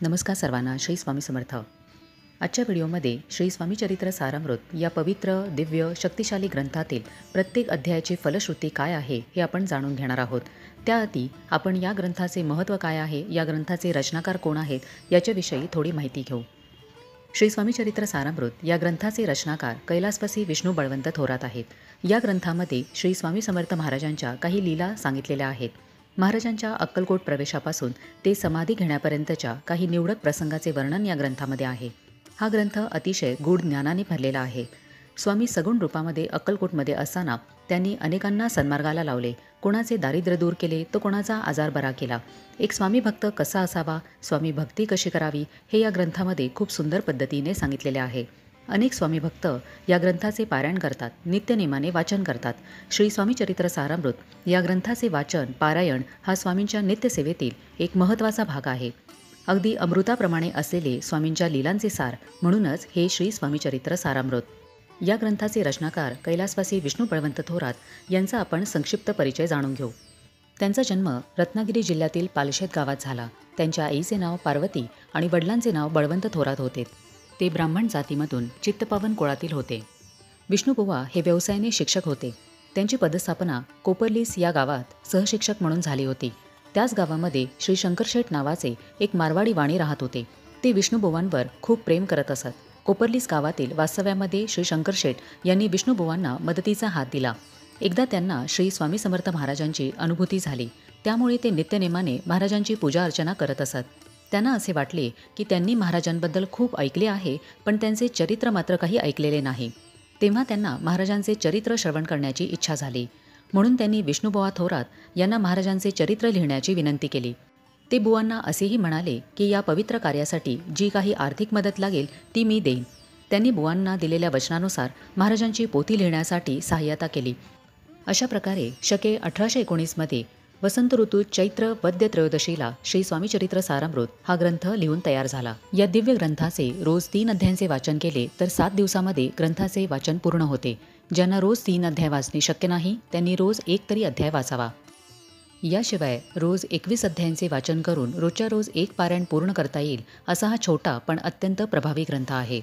नमस्कार सर्वांना. श्री स्वामी समर्थ. आजच्या व्हिडिओमध्ये श्री स्वामी चरित्र सारामृत या पवित्र, दिव्य, शक्तिशाली ग्रंथातील प्रत्येक अध्यायाची फलश्रुती काय आहे हे आपण जाणून घेणार आहोत. त्याआधी आपण या ग्रंथाचे महत्त्व काय आहे, या ग्रंथाचे रचनाकार कोण आहेत याच्याविषयी थोडी माहिती घेऊ. श्री स्वामी चरित्र सारामृत या ग्रंथाचे रचनाकार कैलासवासी विष्णू बळवंत थोरात आहेत. या ग्रंथामध्ये श्री स्वामी समर्थ महाराजांच्या काही लीला सांगितलेल्या आहेत. महाराजांच्या अक्कलकोट प्रवेशापासून ते समाधी घेण्यापर्यंतच्या काही निवडक प्रसंगाचे वर्णन या ग्रंथामध्ये आहे. हा ग्रंथ अतिशय गूढ ज्ञानाने भरलेला आहे. स्वामी सगुण रूपामध्ये अक्कलकोटमध्ये असताना त्यांनी अनेकांना सन्मार्गाला लावले. कोणाचे दारिद्र्य दूर केले तर कोणाचा आजार बरा केला. एक स्वामी भक्त कसा असावा, स्वामी भक्ती कशी करावी, हे या ग्रंथामध्ये खूप सुंदर पद्धतीने सांगितलेले आहे. अनेक स्वामी भक्त या ग्रंथाचे पारायण करतात, नित्यनेमाने वाचन करतात. श्री स्वामी चरित्र सारामृत या ग्रंथाचे वाचन, पारायण हा स्वामींच्या नित्यसेवेतील एक महत्त्वाचा भाग आहे. अगदी अमृताप्रमाणे असलेले स्वामींच्या लीलांचे सार म्हणूनच हे श्री स्वामी चरित्र सारामृत. या ग्रंथाचे रचनाकार कैलासवासी विष्णू बळवंत थोरात यांचा आपण संक्षिप्त परिचय जाणून घेऊ. त्यांचा जन्म रत्नागिरी जिल्ह्यातील पालशेत गावात झाला. त्यांच्या आईचे नाव पार्वती आणि वडिलांचे नाव बळवंत थोरात होते. ते ब्राह्मण जातीमधून चित्तपावन कुळातील होते. विष्णुबुवा हे व्यवसायाने शिक्षक होते. त्यांची पदस्थापना कोपर्लीस या गावात सहशिक्षक म्हणून झाली होती. त्याच गावामध्ये श्री शंकरशेठ नावाचे एक मारवाडी वाणी राहत होते. ते विष्णुबुवांवर खूप प्रेम करत असत. कोपर्लीस गावातील वास्तव्यामध्ये श्री शंकरशेठ यांनी विष्णुबुवांना मदतीचा हात दिला. एकदा त्यांना श्री स्वामी समर्थ महाराजांची अनुभूती झाली. त्यामुळे ते नित्यनेमाने महाराजांची पूजा अर्चना करत असत. त्यांना असे वाटले की त्यांनी महाराजांबद्दल खूप ऐकले आहे, पण त्यांचे चरित्र मात्र काही ऐकलेले नाही. तेव्हा त्यांना महाराजांचे चरित्र श्रवण करण्याची इच्छा झाली. म्हणून त्यांनी विष्णुबुवा थोरात यांना महाराजांचे चरित्र लिहिण्याची विनंती केली. ते बुवांना असेही म्हणाले की या पवित्र कार्यासाठी जी काही आर्थिक मदत लागेल ती मी देईन. त्यांनी बुवांना दिलेल्या वचनानुसार महाराजांची पोथी लिहिण्यासाठी सहाय्यता केली. अशा प्रकारे शके 1819मध्ये वसंत ऋतूत चैत्र वद्य त्रयोदशीला श्री स्वामी चरित्र सारामृत हा ग्रंथ लिहून तयार झाला. या दिव्य ग्रंथाचे रोज 3 अध्यायांचे वाचन केले तर 7 दिवसामध्ये ग्रंथाचे वाचन पूर्ण होते. ज्यांना रोज 3 अध्याय वाचणे शक्य नाही त्यांनी रोज 1 तरी अध्याय वाचावा. याशिवाय रोज 21 अध्यायांचे वाचन करून रोजच्या रोज 1 पारायण पूर्ण करता येईल असा हा छोटा पण अत्यंत प्रभावी ग्रंथ आहे.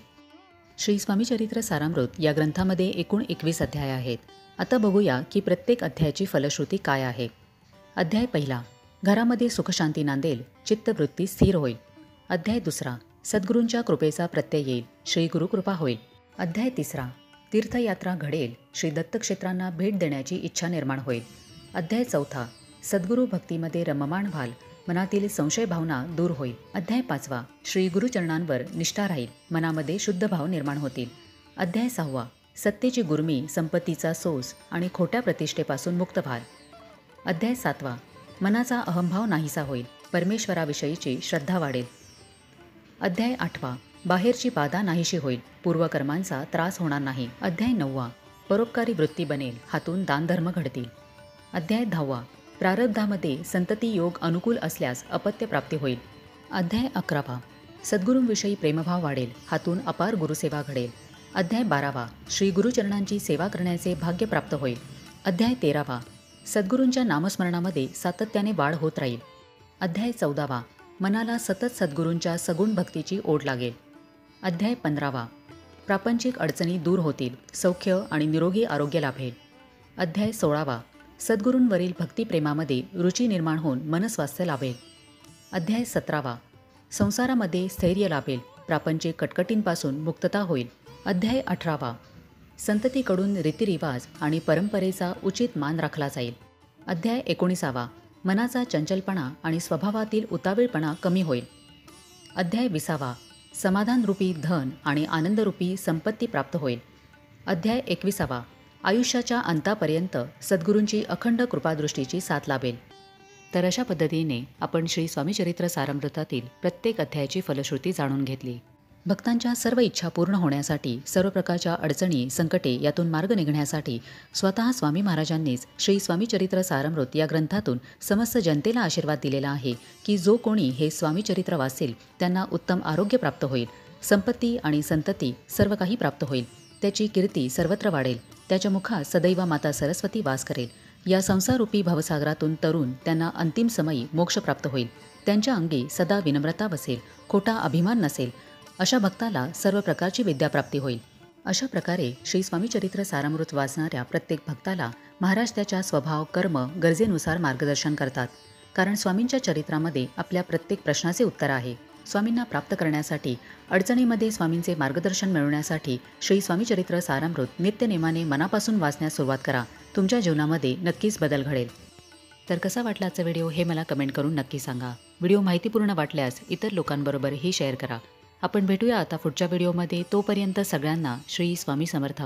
श्री स्वामी चरित्र सारामृत या ग्रंथामध्ये एकूण 21 अध्याय आहेत. आता बघूया की प्रत्येक अध्यायाची फलश्रुती काय आहे. अध्याय पहिला, घरामध्ये सुखशांती नांदेल, चित्तवृत्ती स्थिर होईल. अध्याय दुसरा, सद्गुरूंच्या कृपेचा प्रत्यय येईल, श्री गुरुकृपा होईल. अध्याय तिसरा, तीर्थयात्रा घडेल, श्री दत्तक्षेत्रांना भेट देण्याची इच्छा निर्माण होईल. अध्याय चौथा, सद्गुरू भक्तीमध्ये रममाण व्हाल, मनातील संशय भावना दूर होईल. अध्याय पाचवा, श्री गुरुचरणांवर निष्ठा राहील, मनामध्ये शुद्ध भाव निर्माण होतील. अध्याय सहावा, सत्तेची गुर्मी, संपत्तीचा सोस आणि खोट्या प्रतिष्ठेपासून मुक्त व्हाल. अध्याय सातवा, मनाचा अहंभाव नाहीसा होईल, परमेश्वराविषयीची श्रद्धा वाढेल. अध्याय आठवा, बाहेरची बाधा नाहीशी होईल, पूर्वकर्मांचा त्रास होणार नाही. अध्याय नववा, परोपकारी वृत्ती बनेल, हातून दानधर्म घडतील. अध्याय 10वा, प्रारब्धामध्ये संतती योग अनुकूल असल्यास अपत्य प्राप्ती होईल. अध्याय 11वा, सद्गुरूंविषयी प्रेमभाव वाढेल, हातून अपार गुरुसेवा घडेल. अध्याय 12वा, श्री गुरुचरणांची सेवा करण्याचे भाग्य प्राप्त होईल. अध्याय 13वा, सद्गुरूंच्या नामस्मरणामध्ये सातत्याने वाढ होत राहील. अध्याय 14वा, मनाला सतत सद्गुरूंच्या सगुण भक्तीची ओढ लागेल. अध्याय 15वा, प्रापंचिक अडचणी दूर होतील, सौख्य आणि निरोगी आरोग्य लाभेल. अध्याय 16वा, सद्गुरूंवरील भक्तिप्रेमामध्ये रुची निर्माण होऊन मनस्वास्थ्य लाभेल. अध्याय 17वा, संसारामध्ये स्थैर्य लाभेल, प्रापंचिक कटकटींपासून मुक्तता होईल. अध्याय 18वा, संततीकडून रीतिरिवाज आणि परंपरेचा उचित मान राखला जाईल. अध्याय 19वा, मनाचा चंचलपणा आणि स्वभावातील उतावीळपणा कमी होईल. अध्याय 20वा, समाधानरूपी धन आणि आनंदरूपी संपत्ती प्राप्त होईल. अध्याय 21वा, आयुष्याच्या अंतापर्यंत सद्गुरूंची अखंड कृपादृष्टीची साथ लाभेल. तर अशा पद्धतीने आपण श्री स्वामी चरित्र सारामृतातील प्रत्येक अध्यायाची फलश्रुती जाणून घेतली. भक्तांच्या सर्व इच्छा पूर्ण होण्यासाठी, सर्व प्रकारच्या अडचणी, संकटे यातून मार्ग निघण्यासाठी स्वतः स्वामी महाराजांनीच श्री स्वामी चरित्र सारामृत या ग्रंथातून समस्त जनतेला आशीर्वाद दिलेला आहे की जो कोणी हे स्वामी चरित्र वाचेल त्यांना उत्तम आरोग्य प्राप्त होईल, संपत्ती आणि संतती सर्व काही प्राप्त होईल, त्याची कीर्ती सर्वत्र वाढेल, त्याच्या मुखात सदैव माता सरस्वती वास करेल. या संसारूपी भवसागरातून तरुण त्यांना अंतिम समयी मोक्ष प्राप्त होईल. त्यांच्या अंगी सदा विनम्रता बसेल, खोटा अभिमान नसेल, अशा भक्ताला सर्व प्रकारची विद्याप्राप्ती होईल. अशा प्रकारे श्री स्वामी चरित्र सारामृत वाचणाऱ्या प्रत्येक भक्ताला महाराज त्याच्या स्वभाव, कर्म, गरजेनुसार मार्गदर्शन करतात. कारण स्वामींच्या चरित्रामध्ये आपल्या प्रत्येक प्रश्नाचे उत्तर आहे. स्वामींना प्राप्त करण्यासाठी, अडचणीमध्ये स्वामींचे मार्गदर्शन मिळवण्यासाठी श्री स्वामी चरित्र सारामृत नित्यनेमाने मनापासून वाचण्यास सुरुवात करा. तुमच्या जीवनामध्ये नक्कीच बदल घडेल. तर कसा वाटला आजचा व्हिडिओ हे मला कमेंट करून नक्की सांगा. व्हिडिओ माहितीपूर्ण वाटल्यास इतर लोकांबरोबरही शेअर करा. आपण भेटूया आता पुढच्या व्हिडिओमध्ये. तोपर्यंत सगळ्यांना श्री स्वामी समर्थ.